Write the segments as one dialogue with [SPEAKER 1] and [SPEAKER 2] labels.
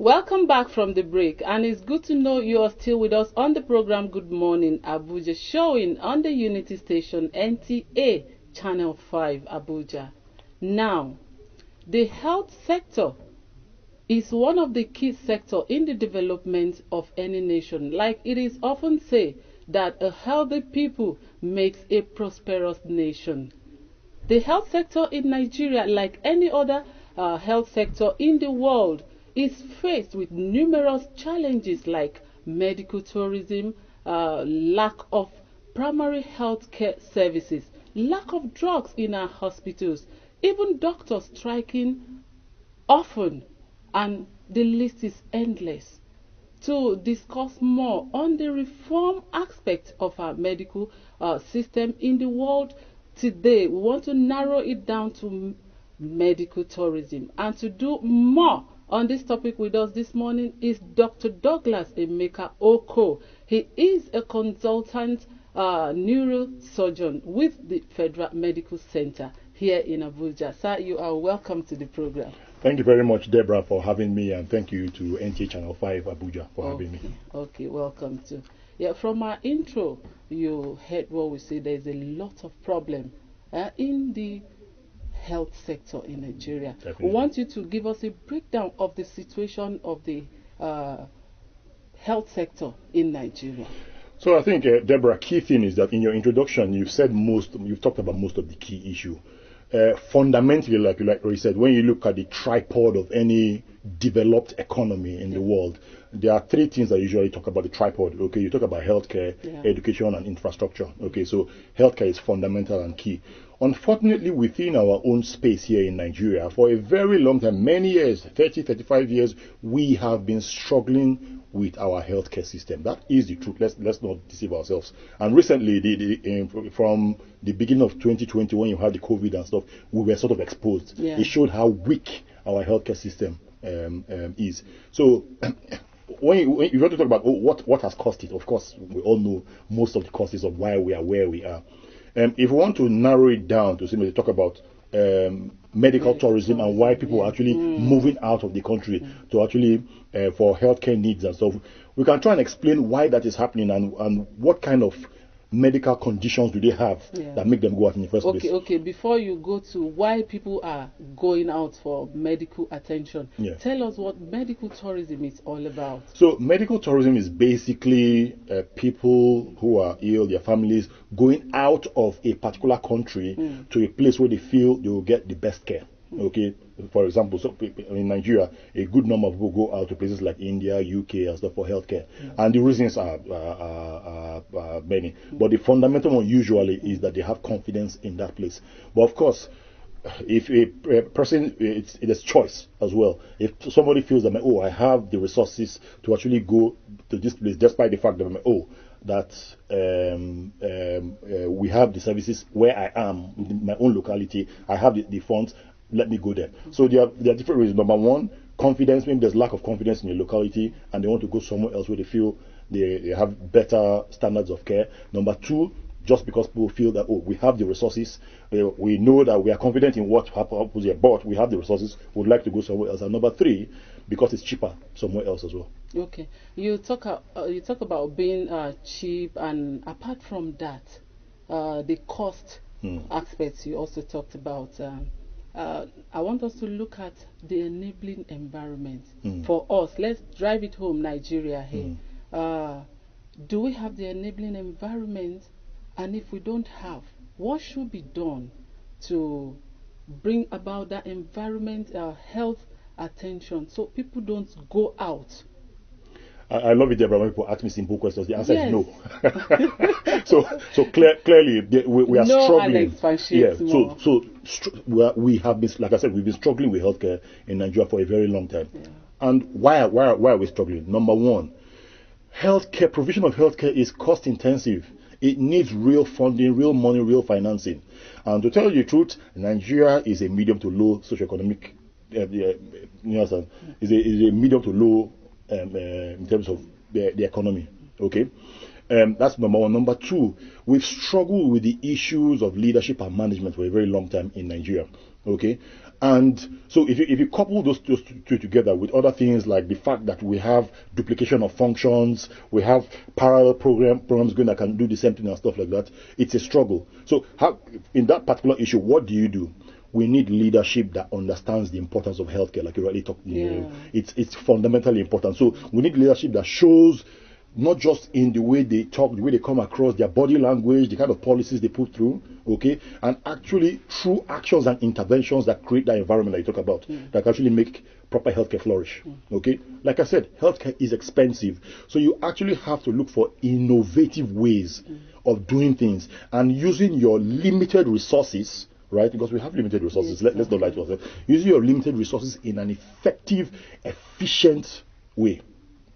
[SPEAKER 1] Welcome back from the break, and it's good to know you are still with us on the program Good Morning Abuja, showing on the Unity Station NTA Channel 5 Abuja. Now, the health sector is one of the key sectors in the development of any nation. Like it is often said that a healthy people makes a prosperous nation. The health sector in Nigeria, like any other health sector in the world, is faced with numerous challenges like medical tourism, lack of primary health care services, lack of drugs in our hospitals, even doctors striking often, and the list is endless. To discuss more on the reform aspect of our medical system in the world today, we want to narrow it down to medical tourism. And to do more on this topic with us this morning is Dr. Douglas Emeka OKOR. He is a consultant neurosurgeon with the Federal Medical Center here in Abuja. Sir, you are welcome to the program.
[SPEAKER 2] Thank you very much, Deborah, for having me, and thank you to NTA Channel 5 Abuja for having me.
[SPEAKER 1] Okay, welcome too. Yeah, from our intro, you heard what we say. There's a lot of problem in the health sector in Nigeria.
[SPEAKER 2] Definitely.
[SPEAKER 1] We want you to give us a breakdown of the situation of the health sector in Nigeria.
[SPEAKER 2] So I think, Deborah, key thing is that in your introduction, you've talked about most of the key issue. Fundamentally, like you said, when you look at the tripod of any developed economy in the world, there are three things that I usually talk about the tripod. Okay, you talk about healthcare, education, and infrastructure. Okay, so healthcare is fundamental and key. Unfortunately, within our own space here in Nigeria, for a very long time, many years, 30, 35 years, we have been struggling with our healthcare system. That is the truth. Let's not deceive ourselves. And recently, from the beginning of 2020, when you had the COVID and stuff, we were sort of exposed. It showed how weak our healthcare system is. So when you want to talk about what has caused it, of course, we all know most of the causes of why we are where we are. If we want to narrow it down to simply talk about medical tourism and why people are actually moving out of the country to actually for healthcare needs and stuff, we can try and explain why that is happening and what kind of medical conditions do they have that make them go out in the first place.
[SPEAKER 1] Okay, before you go to why people are going out for medical attention, tell us what medical tourism is all about.
[SPEAKER 2] So medical tourism is basically people who are ill, their families, going out of a particular country to a place where they feel they will get the best care. Okay, for example, so in Nigeria, a good number of people go out to places like India, UK, and stuff for healthcare, and the reasons are many. But the fundamental one usually is that they have confidence in that place. But of course, if a person, it is choice as well. If somebody feels that I have the resources to actually go to this place, despite the fact that we have the services where I am in my own locality, I have the funds. Let me go there. So there are different reasons. Number one, confidence. Maybe there's lack of confidence in your locality and they want to go somewhere else where they feel they have better standards of care. Number two, just because people feel that, we have the resources, we know that we are confident in what happens here, but we have the resources, would like to go somewhere else. And number three, because it's cheaper somewhere else as well.
[SPEAKER 1] Okay. You talk about being cheap, and apart from that, the cost aspects you also talked about. I want us to look at the enabling environment for us. Let's drive it home, Nigeria here. Do we have the enabling environment? And if we don't have, what should be done to bring about that environment, health attention, so people don't go out?
[SPEAKER 2] I love it, Deborah, when people ask me simple questions. The answer is no. so clearly, we are struggling. We have been, like I said, we've been struggling with healthcare in Nigeria for a very long time. And why are we struggling? Number one, healthcare, provision of healthcare is cost intensive. It needs real funding, real money, real financing. And to tell you the truth, Nigeria is a medium to low socioeconomic, is a medium to low in terms of the economy. Okay, that's number one. Number two, we've struggled with the issues of leadership and management for a very long time in Nigeria. Okay, And so if you couple those two together with other things like the fact that we have duplication of functions, we have parallel programs going that can do the same thing and stuff like that, it's a struggle. So in that particular issue, what do? We need leadership that understands the importance of healthcare, like you already talked. It's fundamentally important. So we need leadership that shows not just in the way they talk, the way they come across, their body language, the kind of policies they put through, okay, and actually through actions and interventions that create that environment that you talk about, that actually make proper healthcare flourish, okay. Like I said, healthcare is expensive, so you actually have to look for innovative ways of doing things and using your limited resources, right? Because we have limited resources. Let's not lie to ourselves. Using your limited resources in an effective, efficient way.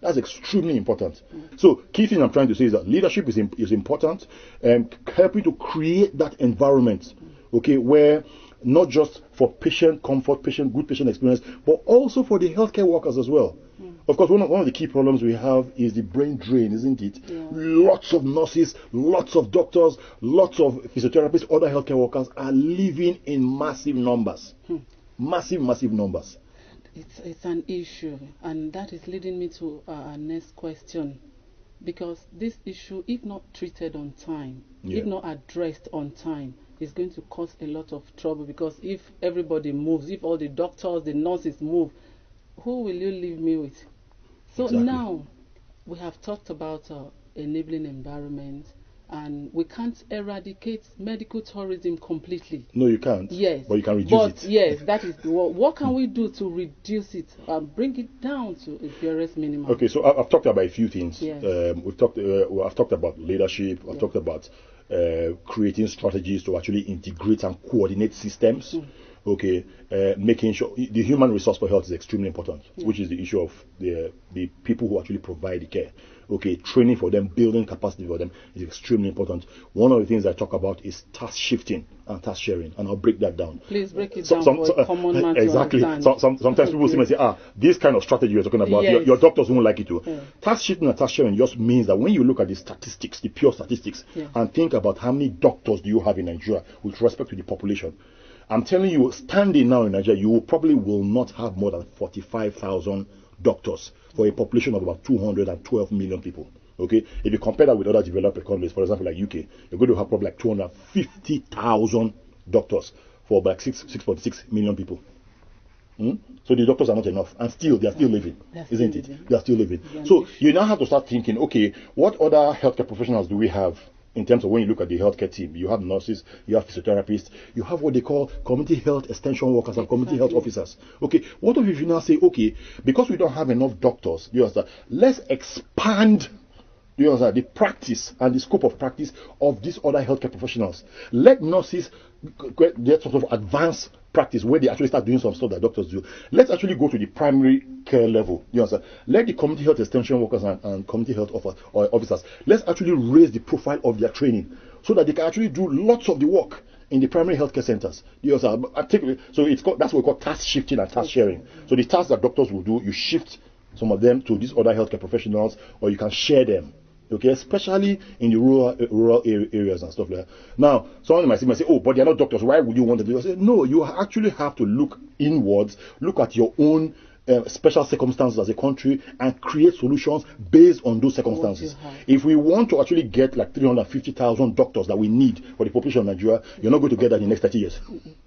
[SPEAKER 2] That's extremely important. So, key thing I'm trying to say is that leadership is important, and helping to create that environment, okay, where not just for patient comfort, good patient experience, but also for the healthcare workers as well. Of course, one of the key problems we have is the brain drain, isn't it? Lots of nurses, lots of doctors, lots of physiotherapists, other healthcare workers are living in massive numbers. Massive numbers.
[SPEAKER 1] It's an issue, and that is leading me to our next question. Because this issue, if not treated on time, if not addressed on time, is going to cause a lot of trouble. Because if everybody moves, if all the doctors, the nurses move, who will you leave me with? So now we have talked about enabling environment, and we can't eradicate medical tourism completely.
[SPEAKER 2] No, you can't.
[SPEAKER 1] Yes.
[SPEAKER 2] But you can reduce it.
[SPEAKER 1] Yes, that is what can we do to reduce it and bring it down to a barest minimum?
[SPEAKER 2] Okay, so I've talked about a few things.
[SPEAKER 1] Yes.
[SPEAKER 2] I've talked about leadership. I've talked about creating strategies to actually integrate and coordinate systems. Okay, making sure the human resource for health is extremely important, which is the issue of the people who actually provide the care. Okay, training for them, building capacity for them is extremely important. One of the things I talk about is task shifting and task sharing, and I'll break that down.
[SPEAKER 1] Please break it down for a common man
[SPEAKER 2] exactly.
[SPEAKER 1] to understand.
[SPEAKER 2] Sometimes people see me and say, this kind of strategy you're talking about, your doctors won't like it too. Task shifting and task sharing just means that when you look at the statistics, the pure statistics, and think about how many doctors do you have in Nigeria with respect to the population, I'm telling you, standing now in Nigeria, you probably will not have more than 45,000 doctors for a population of about 212 million people. Okay, if you compare that with other developed economies, for example, like UK, you're going to have probably like 250,000 doctors for about 6.6 million people. So the doctors are not enough, and still they are still living, isn't it? They are still living. So you now have to start thinking, okay, what other healthcare professionals do we have? In terms of when you look at the healthcare team, you have nurses, you have physiotherapists, you have what they call community health extension workers and community health officers. Okay, what if you now say, okay, because we don't have enough doctors, you understand, let's expand the practice and the scope of practice of these other healthcare professionals. Let nurses get sort of advanced practice where they actually start doing some stuff that doctors do. Let's actually go to the primary care level. You understand? Let the community health extension workers and community health officers, let's actually raise the profile of their training so that they can actually do lots of the work in the primary healthcare centers. You understand? So that's what we call task shifting and task sharing. So the tasks that doctors will do, you shift some of them to these other healthcare professionals, or you can share them. Okay, especially in the rural areas and stuff like that. Now, someone might say, oh, but they're not doctors. Why would you want to do that? I say, no, you actually have to look inwards, look at your own special circumstances as a country, and create solutions based on those circumstances. If we want to actually get like 350,000 doctors that we need for the population of Nigeria, you're not going to get that in the next 30 years.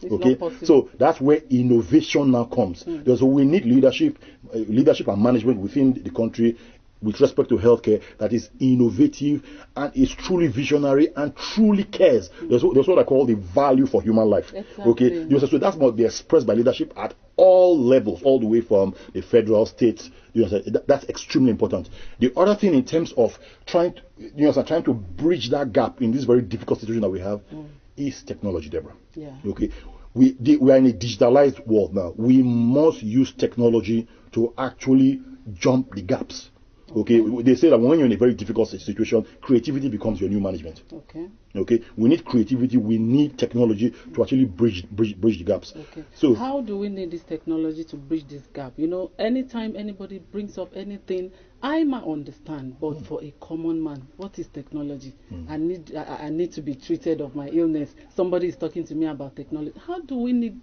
[SPEAKER 2] Okay, so that's where innovation now comes. So we need leadership and management within the country with respect to healthcare that is innovative and is truly visionary and truly cares. There's what I call the value for human life. Okay, so that's what be expressed by leadership at all levels, all the way from the federal, state. That's extremely important. The other thing in terms of trying to bridge that gap in this very difficult situation that we have is technology, Deborah. Okay, we are in a digitalized world now. We must use technology to actually jump the gaps. Okay, they say that when you're in a very difficult situation, creativity becomes your new management. Okay, we need creativity, we need technology to actually bridge the gaps. So
[SPEAKER 1] how do we need this technology to bridge this gap? Anytime anybody brings up anything, I might understand, but for a common man, what is technology? I need to be treated of my illness. Somebody is talking to me about technology. How do we need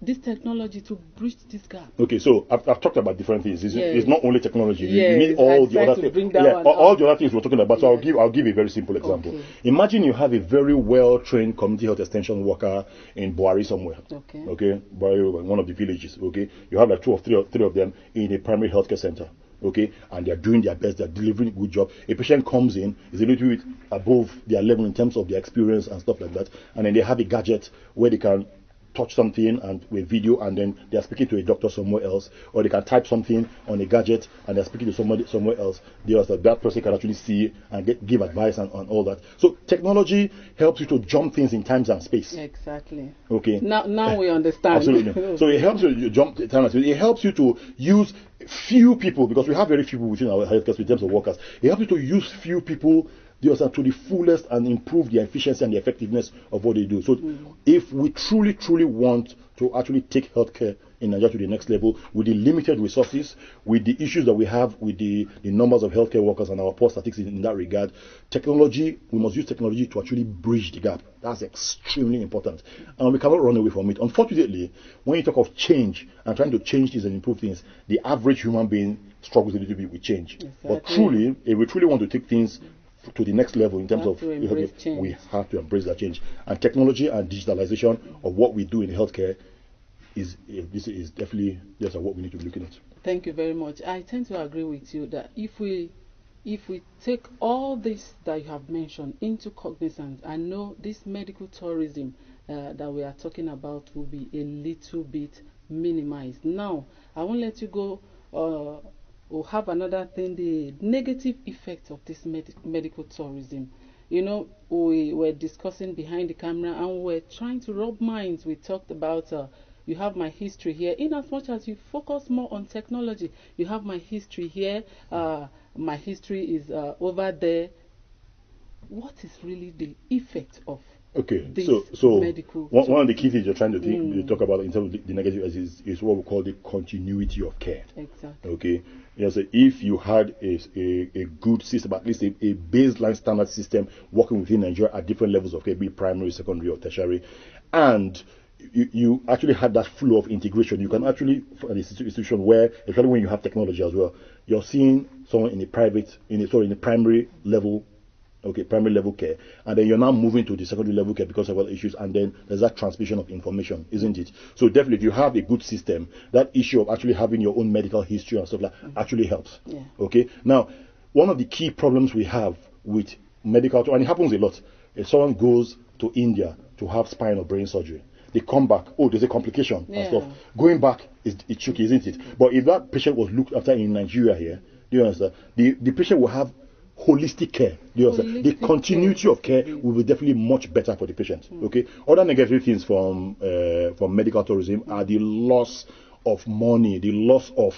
[SPEAKER 1] this technology to bridge this gap?
[SPEAKER 2] Okay, so I've talked about different things. It's,
[SPEAKER 1] Yes.
[SPEAKER 2] it's not only technology. You
[SPEAKER 1] Yes,
[SPEAKER 2] need all
[SPEAKER 1] I
[SPEAKER 2] the
[SPEAKER 1] tried
[SPEAKER 2] other
[SPEAKER 1] to bring
[SPEAKER 2] things.
[SPEAKER 1] that
[SPEAKER 2] Yeah,
[SPEAKER 1] one
[SPEAKER 2] all
[SPEAKER 1] up.
[SPEAKER 2] the other things we're talking about. So
[SPEAKER 1] Yes.
[SPEAKER 2] I'll give a very simple example.
[SPEAKER 1] Okay.
[SPEAKER 2] Imagine you have a very well-trained community health extension worker in Buhari somewhere.
[SPEAKER 1] Okay.
[SPEAKER 2] Okay, Buhari, one of the villages. Okay, you have like three of them in a primary healthcare center. Okay, and they're doing their best, they're delivering a good job. A patient comes in, is a little bit above their level in terms of their experience and stuff like that, and then they have a gadget where they can touch something and with video, and then they are speaking to a doctor somewhere else, or they can type something on a gadget and they're speaking to somebody somewhere else. That person can actually see and give advice and all that. So technology helps you to jump things in time and space.
[SPEAKER 1] Exactly.
[SPEAKER 2] Okay.
[SPEAKER 1] Now we understand.
[SPEAKER 2] Absolutely. So it helps you jump time and space. It helps you to use few people, because we have very few people within our healthcare in terms of workers. It helps you to use few people to the fullest and improve the efficiency and the effectiveness of what they do. So if we truly want to actually take healthcare in Nigeria to the next level, with the limited resources, with the issues that we have with the numbers of healthcare workers and our poor statistics in that regard, we must use technology to actually bridge the gap. That's extremely important. And we cannot run away from it. Unfortunately, when you talk of change and trying to change things and improve things, the average human being struggles a little bit with change.
[SPEAKER 1] Exactly.
[SPEAKER 2] But truly, if we truly want to take things to the next level in terms of
[SPEAKER 1] we
[SPEAKER 2] have to embrace that change. And technology and digitalization of what we do in healthcare is definitely what we need to be looking at.
[SPEAKER 1] Thank you very much. I tend to agree with you that if we take all this that you have mentioned into cognizance, I know this medical tourism that we are talking about will be a little bit minimized. Now, I won't let you go or have another thing, the negative effects of this medical tourism. You know, we were discussing behind the camera and we were trying to rub minds. We talked about you have my history here. In as much as you focus more on technology, you have my history here. My history is over there. What is really the effect of this medical
[SPEAKER 2] one of the key things you're trying to talk about in terms of the negative is what we call the continuity of care.
[SPEAKER 1] Exactly.
[SPEAKER 2] Okay. So if you had a good system, at least a baseline standard system working within Nigeria at different levels of care, be it primary, secondary, or tertiary, and you actually had that flow of integration, you can actually, for an institution where, especially when you have technology as well, you're seeing someone in a primary level, primary level care, and then you're now moving to the secondary level care because of other issues, and then there's that transmission of information, isn't it? So definitely, if you have a good system, that issue of actually having your own medical history and stuff like actually helps.
[SPEAKER 1] Yeah.
[SPEAKER 2] Okay. Now, one of the key problems we have with medical, and it happens a lot, if someone goes to India to have spine or brain surgery, they come back, there's a complication and stuff. Going back it's tricky, isn't it? But if that patient was looked after in Nigeria here, do you understand? The patient will have holistic care. Do you understand? The continuity of care will be definitely much better for the patient. Okay. Other negative things from medical tourism are the loss of money, the loss of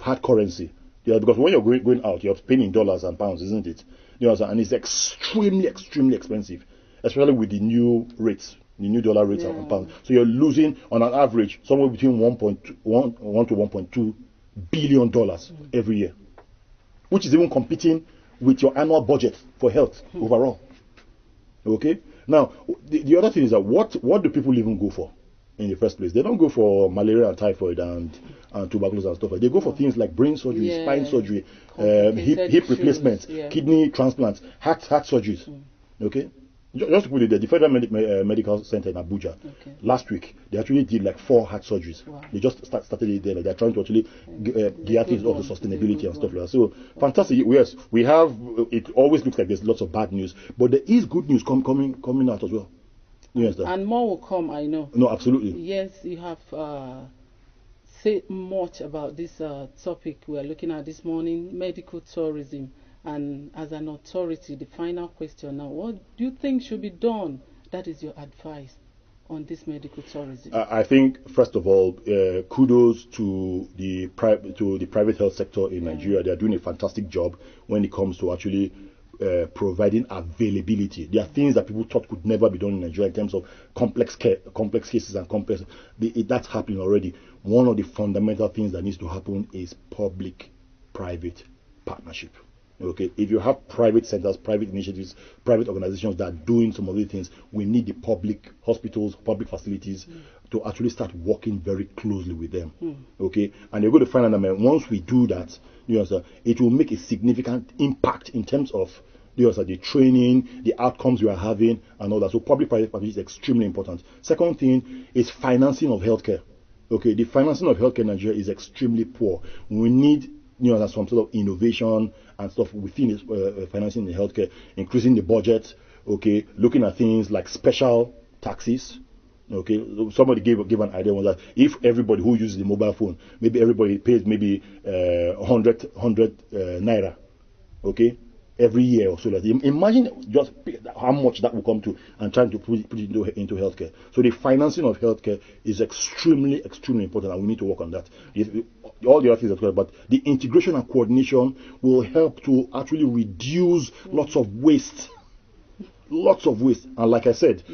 [SPEAKER 2] hard currency. Yeah, because when you're going out, you're paying in dollars and pounds, isn't it? You understand? And it's extremely expensive, especially with the new rates. The new dollar rates and pounds. So you're losing on an average somewhere between 1 to 1.2 billion dollars every year, which is even competing with your annual budget for health overall. Okay. Now the other thing is that what do people even go for in the first place? They don't go for malaria and typhoid and tuberculosis and stuff like that. They go for things like brain surgery, spine surgery, hip replacements, kidney transplants, heart surgeries. Okay. Just to put it there, the Federal Medical Center in Abuja, last week, they actually did like 4 heart surgeries. Wow. They just started it there. Like they're trying to actually gear things up to sustainability and stuff like that. So, fantastic. Yes, we have, it always looks like there's lots of bad news, but there is good news coming out as well. Yes,
[SPEAKER 1] and more will come, I know.
[SPEAKER 2] No, absolutely.
[SPEAKER 1] Yes, you have said much about this topic we are looking at this morning, medical tourism. And as an authority, the final question now, what do you think should be done? That is your advice on this medical tourism.
[SPEAKER 2] I think, first of all, kudos to the private health sector in Nigeria. They are doing a fantastic job when it comes to actually providing availability. There are things that people thought could never be done in Nigeria in terms of complex cases and that's happening already. One of the fundamental things that needs to happen is public-private partnership. Okay, if you have private centers, private initiatives, private organizations that are doing some of these things, we need the public hospitals, public facilities to actually start working very closely with them. Okay, and you're going to find out that once we do that, you know, it will make a significant impact in terms of the training, the outcomes we are having, and all that. So public-private partnership is extremely important. Second thing is financing of healthcare. Okay, the financing of healthcare in Nigeria is extremely poor. We need some sort of innovation and stuff within financing the healthcare, increasing the budget. Okay, looking at things like special taxes. Okay, somebody gave an idea was that if everybody who uses the mobile phone, maybe everybody pays maybe 100 naira, okay, every year or so. Like, imagine just how much that will come to, and trying to put it into healthcare. So the financing of healthcare is extremely important, and we need to work on that. All the other things are but the integration and coordination will help to actually reduce lots of waste. And like I said,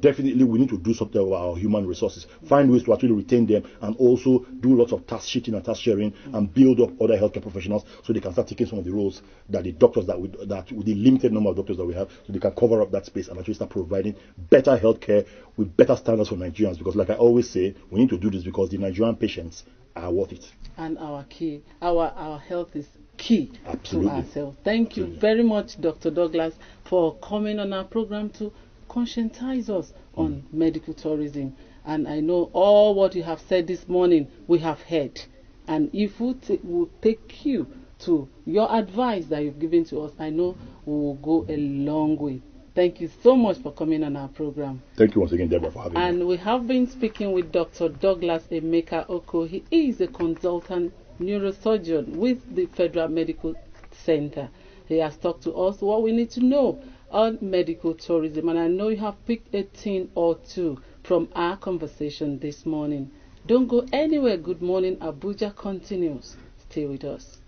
[SPEAKER 2] definitely we need to do something about our human resources, find ways to actually retain them, and also do lots of task shifting and task sharing, and build up other healthcare professionals so they can start taking some of the roles that the doctors that with the limited number of doctors that we have, so they can cover up that space and actually start providing better healthcare with better standards for Nigerians. Because like I always say, we need to do this because the Nigerian patients are worth it.
[SPEAKER 1] And our health is key
[SPEAKER 2] Absolutely.
[SPEAKER 1] to ourselves. Thank you very much, Dr. Douglas, for coming on our program to conscientize us on medical tourism. And I know all what you have said this morning we have heard. And if we will take cue to your advice that you've given to us, I know we will go a long way. Thank you so much for coming on our program.
[SPEAKER 2] Thank you once again, Deborah, for having me.
[SPEAKER 1] And we have been speaking with Dr. Douglas Emeka OKOR. He is a consultant neurosurgeon with the Federal Medical Center. He has talked to us what we need to know on medical tourism, and I know you have picked a thing or two from our conversation this morning. Don't go anywhere. Good Morning Abuja continues. Stay with us.